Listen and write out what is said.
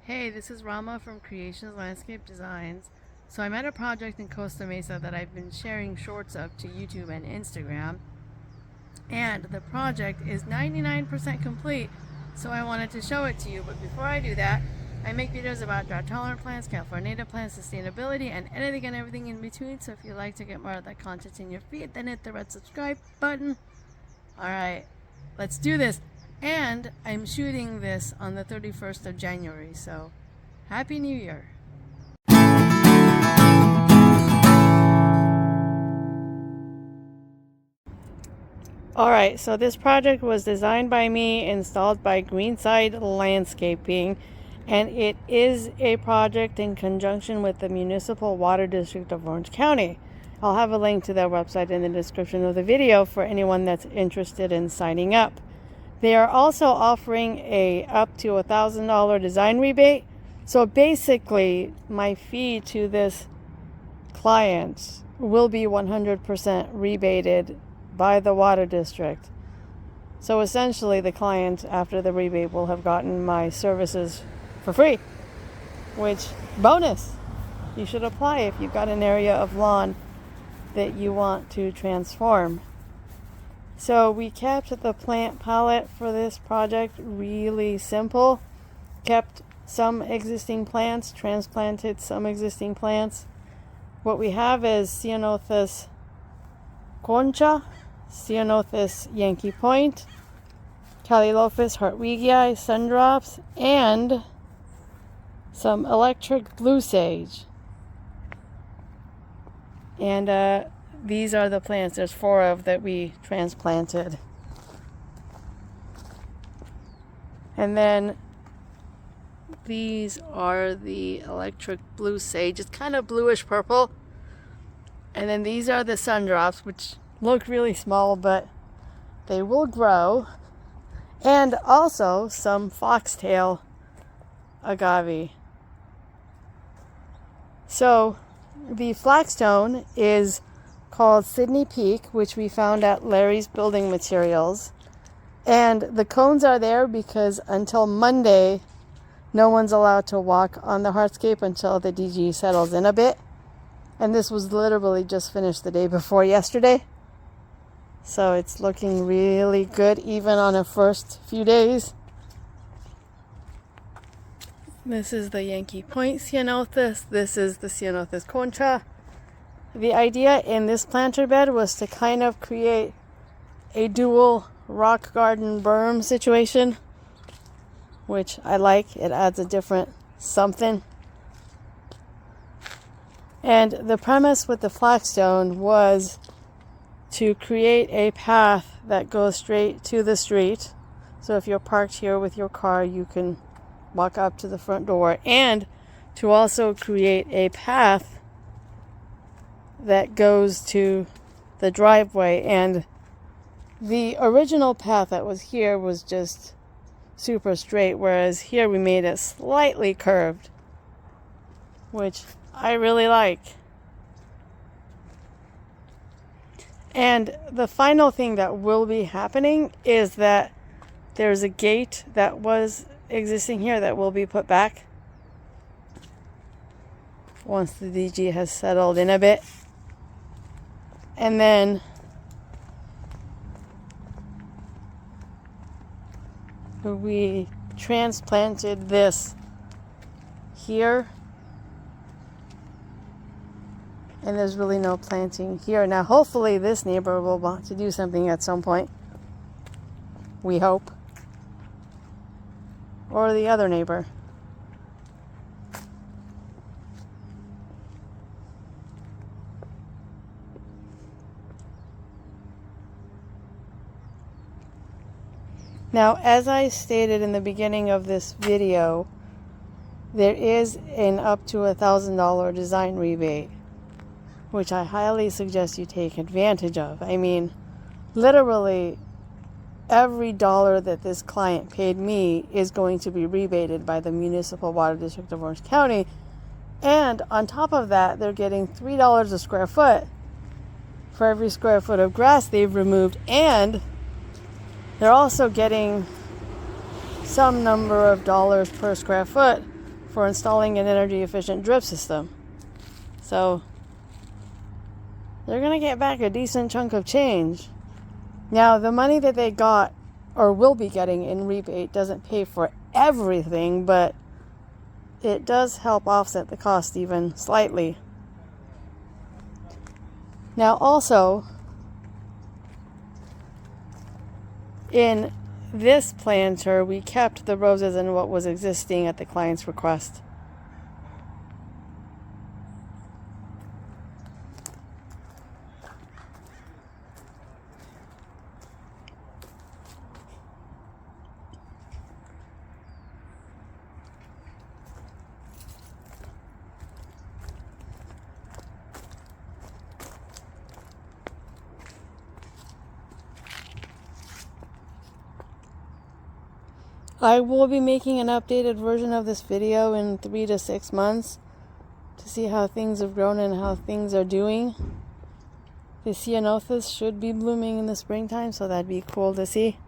Hey, this is Rama from Creations Landscape Designs. So I'm at a project in Costa Mesa that I've been sharing shorts of to YouTube and Instagram. And the project is 99% complete, so I wanted to show it to you. But before I do that, I make videos about drought-tolerant plants, California native plants, sustainability, and anything and everything in between. So if you'd like to get more of that content in your feed, then hit the red subscribe button. Alright, let's do this. And I'm shooting this on the 31st of January, so Happy New Year. Alright, so this project was designed by me, installed by Greenside Landscaping, and it is a project in conjunction with the Municipal Water District of Orange County. I'll have a link to their website in the description of the video for anyone that's interested in signing up. They are also offering a up to $1,000 design rebate. So basically, my fee to this client will be 100% rebated by the water district. So essentially, the client, after the rebate, will have gotten my services for free. Which, bonus! You should apply if you've got an area of lawn that you want to transform. So we kept the plant palette for this project really simple. Kept some existing plants, transplanted some existing plants. What we have is Ceanothus concha, Ceanothus Yankee Point, Calilophus hartwigii sundrops, and some electric blue sage. And these are the plants. There's 4 of that we transplanted. And then these are the electric blue sage. It's kind of bluish purple. And then these are the sundrops, which look really small, but they will grow. And also some foxtail agave. So the flagstone is called Sydney Peak, which we found at Larry's Building Materials. And the cones are there because until Monday, no one's allowed to walk on the hardscape until the DG settles in a bit. And this was literally just finished the day before yesterday. So it's looking really good even on the first few days. This is the Yankee Point Ceanothus. This is the Ceanothus concha. The idea in this planter bed was to kind of create a dual rock garden berm situation, which I like. It adds a different something. And the premise with the flagstone was to create a path that goes straight to the street. So if you're parked here with your car, you can walk up to the front door, and to also create a path that goes to the driveway. And the original path that was here was just super straight, whereas here we made it slightly curved, which I really like. And the final thing that will be happening is that there's a gate that was existing here that will be put back once the DG has settled in a bit. And then we transplanted this here, and there's really no planting here. Now hopefully this neighbor will want to do something at some point, we hope, or the other neighbor. Now, as I stated in the beginning of this video, there is an up to $1,000 design rebate, which I highly suggest you take advantage of. I mean, literally every dollar that this client paid me is going to be rebated by the Municipal Water District of Orange County. And on top of that, they're getting $3 a square foot for every square foot of grass they've removed, and they're also getting some number of dollars per square foot for installing an energy efficient drip system. So they're going to get back a decent chunk of change. Now, the money that they got or will be getting in rebate doesn't pay for everything, but it does help offset the cost even slightly. Now, also, in this planter, we kept the roses in what was existing at the client's request. I will be making an updated version of this video in 3 to 6 months to see how things have grown and how things are doing. The ceanothus should be blooming in the springtime, so that'd be cool to see.